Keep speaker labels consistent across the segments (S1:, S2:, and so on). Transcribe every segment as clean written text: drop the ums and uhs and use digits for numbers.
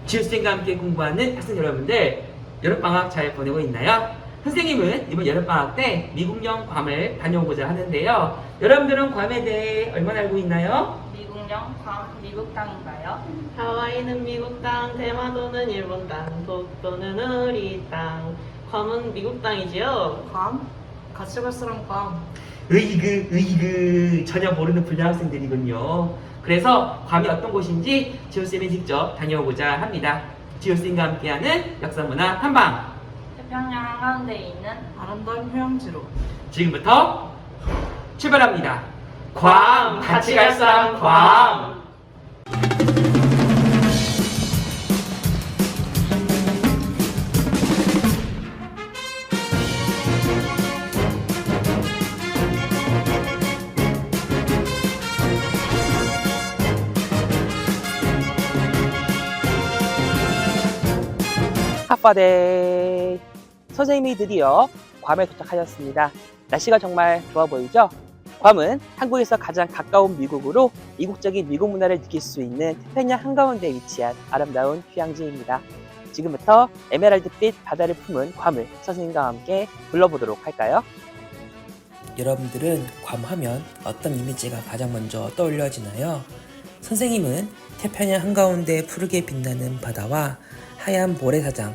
S1: 지우쌤과 함께 공부하는 학생 여러분들, 여름방학 잘 보내고 있나요? 선생님은 이번 여름방학 때 미국령 괌을 다녀오고자 하는데요. 여러분들은 괌에 대해 얼마나 알고 있나요?
S2: 미국령 괌 미국 땅인가요?
S3: 하와이는 미국 땅, 대마도는 일본 땅, 독도는 우리 땅. 괌은 미국 땅이지요?
S2: 괌? 같이 갈 사람 괌.
S1: 으이그 전혀 모르는 불량 학생들이군요. 그래서 괌이 어떤 곳인지 지호쌤이 직접 다녀오고자 합니다. 지호쌤과 함께하는 역사문화 탐방,
S2: 태평양 한가운데 있는 아름다운 휴양지로.
S1: 지금부터 출발합니다. 괌 같이 갈 사람 괌. 핫바데이, 선생님이 드디어 괌에 도착하셨습니다. 날씨가 정말 좋아 보이죠? 괌은 한국에서 가장 가까운 미국으로 이국적인 미국 문화를 느낄 수 있는 태평양 한가운데에 위치한 아름다운 휴양지입니다. 지금부터 에메랄드빛 바다를 품은 괌을 선생님과 함께 불러보도록 할까요?
S4: 여러분들은 괌 하면 어떤 이미지가 가장 먼저 떠올려지나요? 선생님은 태평양 한가운데 푸르게 빛나는 바다와 하얀 모래사장,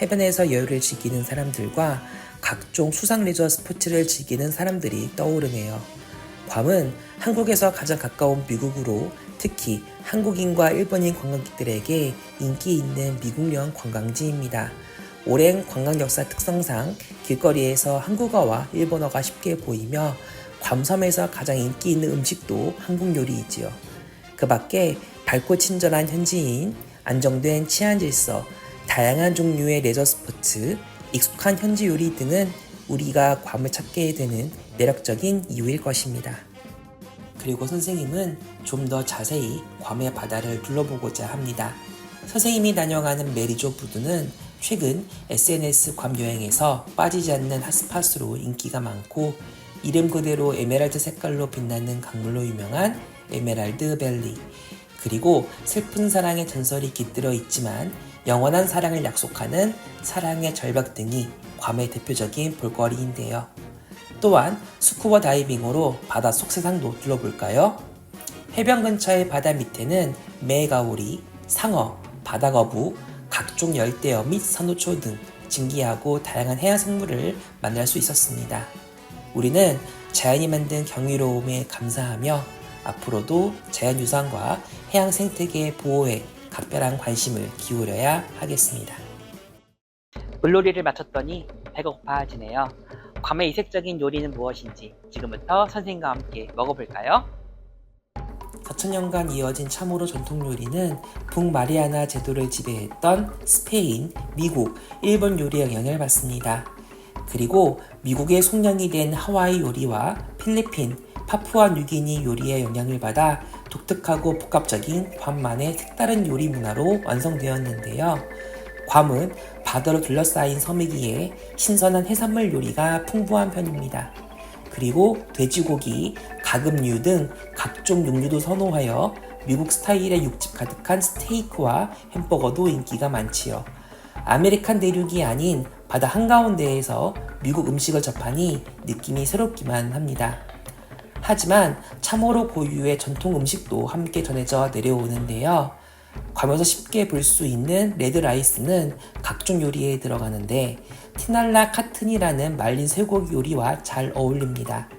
S4: 해변에서 여유를 즐기는 사람들과 각종 수상 레저 스포츠를 즐기는 사람들이 떠오르네요. 괌은 한국에서 가장 가까운 미국으로 특히 한국인과 일본인 관광객들에게 인기 있는 미국령 관광지입니다. 오랜 관광 역사 특성상 길거리에서 한국어와 일본어가 쉽게 보이며 괌섬에서 가장 인기 있는 음식도 한국 요리이지요. 그 밖에 밝고 친절한 현지인, 안정된 치안 질서, 다양한 종류의 레저 스포츠, 익숙한 현지 요리 등은 우리가 괌을 찾게 되는 매력적인 이유일 것입니다. 그리고 선생님은 좀 더 자세히 괌의 바다를 둘러보고자 합니다. 선생님이 다녀가는 메리조 부두는 최근 SNS 괌 여행에서 빠지지 않는 핫스팟으로 인기가 많고 이름 그대로 에메랄드 색깔로 빛나는 강물로 유명한 에메랄드 밸리, 그리고 슬픈 사랑의 전설이 깃들어 있지만 영원한 사랑을 약속하는 사랑의 절벽 등이 괌의 대표적인 볼거리인데요. 또한 스쿠버 다이빙으로 바닷속 세상도 둘러볼까요? 해변 근처의 바다 밑에는 메가오리, 상어, 바다거부, 각종 열대어 및 산호초 등 신기하고 다양한 해양 생물을 만날 수 있었습니다. 우리는 자연이 만든 경이로움에 감사하며 앞으로도 자연유산과 해양 생태계 보호에 각별한 관심을 기울여야 하겠습니다.
S1: 물놀이를 마쳤더니 배가 고파지네요. 괌의 이색적인 요리는 무엇인지 지금부터 선생님과 함께 먹어볼까요?
S4: 4,000년간 이어진 참으로 전통 요리는 북마리아나 제도를 지배했던 스페인, 미국, 일본 요리의 영향을 받습니다. 그리고 미국의 속량이 된 하와이 요리와 필리핀, 파푸아 뉴기니 요리의 영향을 받아 독특하고 복합적인 괌만의 색다른 요리 문화로 완성되었는데요. 괌은 바다로 둘러싸인 섬이기에 신선한 해산물 요리가 풍부한 편입니다. 그리고 돼지고기, 가금류 등 각종 육류도 선호하여 미국 스타일의 육즙 가득한 스테이크와 햄버거도 인기가 많지요. 아메리칸 대륙이 아닌 바다 한가운데에서 미국 음식을 접하니 느낌이 새롭기만 합니다. 하지만 참으로 고유의 전통 음식도 함께 전해져 내려오는데요. 괌에서 쉽게 볼 수 있는 레드라이스는 각종 요리에 들어가는데 티날라 카튼이라는 말린 쇠고기 요리와 잘 어울립니다.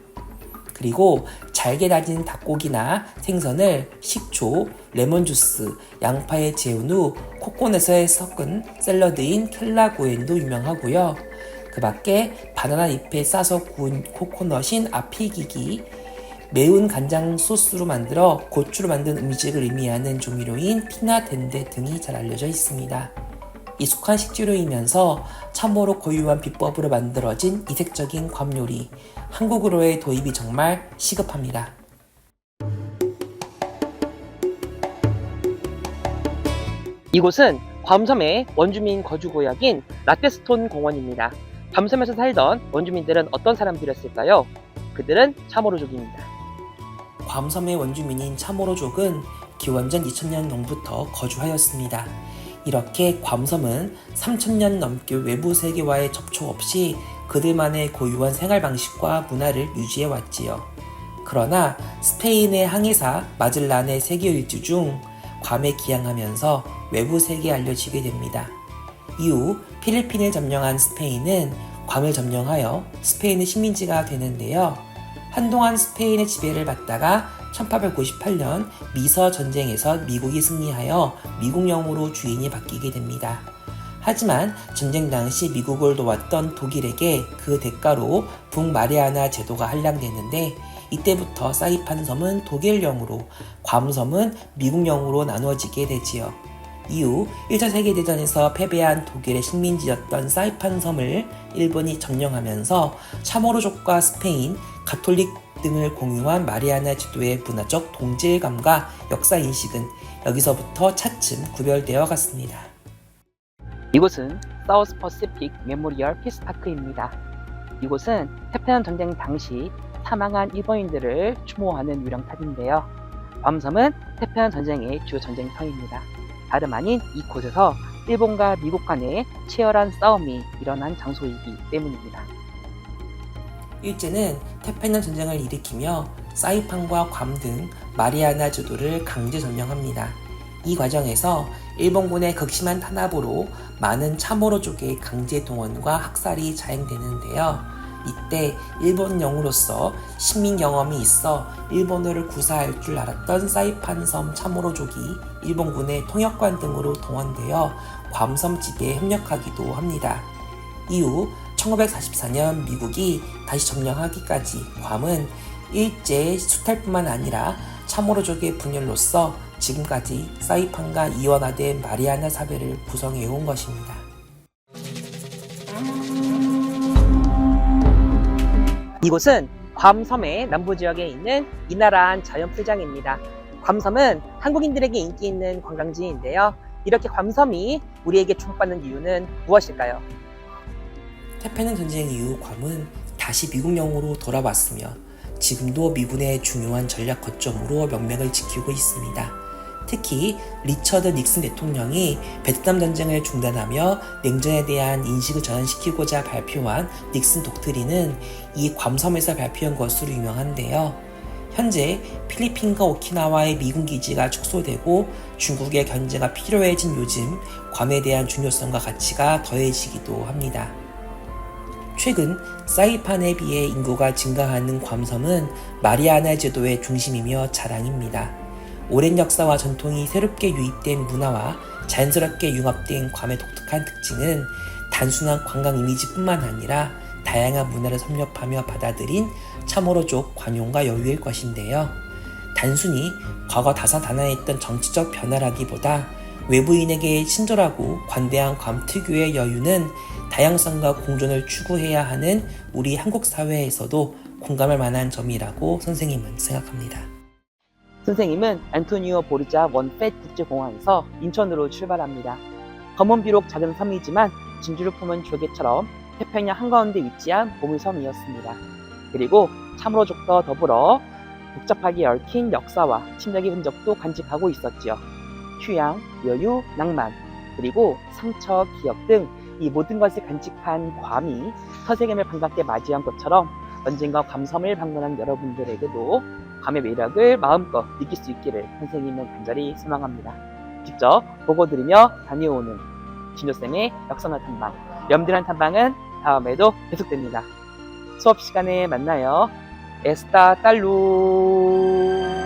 S4: 그리고 잘게 다진 닭고기나 생선을 식초, 레몬주스, 양파에 재운 후 코코넛에 섞은 샐러드인 켈라고엔도 유명하고요. 그 밖에 바나나 잎에 싸서 구운 코코넛인 아피기기, 매운 간장 소스로 만들어 고추로 만든 음식을 의미하는 조미료인 피나덴데 등이 잘 알려져 있습니다. 익숙한 식재료이면서 참으로 고유한 비법으로 만들어진 이색적인 괌 요리, 한국으로의 도입이 정말 시급합니다.
S1: 이곳은 괌섬의 원주민 거주구역인 라테스톤 공원입니다. 괌섬에서 살던 원주민들은 어떤 사람들이었을까요? 그들은 참어로족입니다.
S4: 괌섬의 원주민인 참오로족은 기원전 2000년경부터 거주하였습니다. 이렇게 괌섬은 3000년 넘게 외부 세계와의 접촉 없이 그들만의 고유한 생활 방식과 문화를 유지해 왔지요. 그러나 스페인의 항해사 마젤란의 세계 일주 중 괌에 기항하면서 외부 세계에 알려지게 됩니다. 이후 필리핀을 점령한 스페인은 괌을 점령하여 스페인의 식민지가 되는데요. 한동안 스페인의 지배를 받다가 1898년 미서 전쟁에서 미국이 승리하여 미국령으로 주인이 바뀌게 됩니다. 하지만 전쟁 당시 미국을 도왔던 독일에게 그 대가로 북마리아나 제도가 한량되는데 이때부터 사이판 섬은 독일령으로 괌섬은 미국령으로 나누어지게 되지요. 이후 1차 세계대전에서 패배한 독일의 식민지였던 사이판 섬을 일본이 점령하면서 차모로족과 스페인, 가톨릭 등을 공유한 마리아나 제도의 문화적 동질감과 역사인식은 여기서부터 차츰 구별되어 갔습니다.
S1: 이곳은 사우스 퍼시픽 메모리얼 피스파크입니다. 이곳은 태평양 전쟁 당시 사망한 일본인들을 추모하는 유령탑인데요. 괌섬은 태평양 전쟁의 주 전쟁터입니다. 다름 아닌 이곳에서 일본과 미국 간의 치열한 싸움이 일어난 장소이기 때문입니다.
S4: 일제는 태평양 전쟁을 일으키며 사이판과 괌 등 마리아나 제도를 강제 점령합니다. 이 과정에서 일본군의 극심한 탄압으로 많은 차모로족의 강제 동원과 학살이 자행되는데요. 이때 일본령으로서 식민 경험이 있어 일본어를 구사할 줄 알았던 사이판 섬 차모로족이 일본군의 통역관 등으로 동원되어 괌섬 지배에 협력하기도 합니다. 이후 1944년 미국이 다시 점령하기까지 괌은 일제 수탈뿐만 아니라 차모로족의 분열로서 지금까지 사이판과 이원화된 마리아나 사배를 구성해 온 것입니다.
S1: 이곳은 괌섬의 남부 지역에 있는 이나라한 자연풀장입니다. 괌섬은 한국인들에게 인기 있는 관광지인데요. 이렇게 괌섬이 우리에게 주목받는 이유는 무엇일까요?
S4: 태평양 전쟁 이후 괌은 다시 미국령으로 돌아왔으며 지금도 미군의 중요한 전략 거점으로 명맥을 지키고 있습니다. 특히 리처드 닉슨 대통령이 베트남 전쟁을 중단하며 냉전에 대한 인식을 전환시키고자 발표한 닉슨 독트린은 이 괌섬에서 발표한 것으로 유명한데요. 현재 필리핀과 오키나와의 미군 기지가 축소되고 중국의 견제가 필요해진 요즘 괌에 대한 중요성과 가치가 더해지기도 합니다. 최근 사이판에 비해 인구가 증가하는 괌섬은 마리아나 제도의 중심이며 자랑입니다. 오랜 역사와 전통이 새롭게 유입된 문화와 자연스럽게 융합된 괌의 독특한 특징은 단순한 관광 이미지뿐만 아니라 다양한 문화를 섭렵하며 받아들인 차모로족 관용과 여유일 것인데요. 단순히 과거 다사다난했던 정치적 변화라기보다 외부인에게 친절하고 관대한 괌 특유의 여유는 다양성과 공존을 추구해야 하는 우리 한국 사회에서도 공감할 만한 점이라고 선생님은 생각합니다.
S1: 선생님은 안토니오 보르자 원팻 국제공항에서 인천으로 출발합니다. 검은 비록 작은 섬이지만 진주를 품은 조개처럼 태평양 한가운데 위치한 보물섬이었습니다. 그리고 차모로족과 더불어 복잡하게 얽힌 역사와 침략의 흔적도 간직하고 있었지요. 휴양, 여유, 낭만, 그리고 상처, 기억 등 이 모든 것을 간직한 괌이 서세계를 반갑게 맞이한 것처럼 언젠가 괌섬을 방문한 여러분들에게도 괌의 매력을 마음껏 느낄 수 있기를 선생님은 간절히 소망합니다. 직접 보고 들으며 다녀오는 진조쌤의 역사문화 탐방, 염들한 탐방은 다음에도 계속됩니다. 수업 시간에 만나요. 에스타 딸루.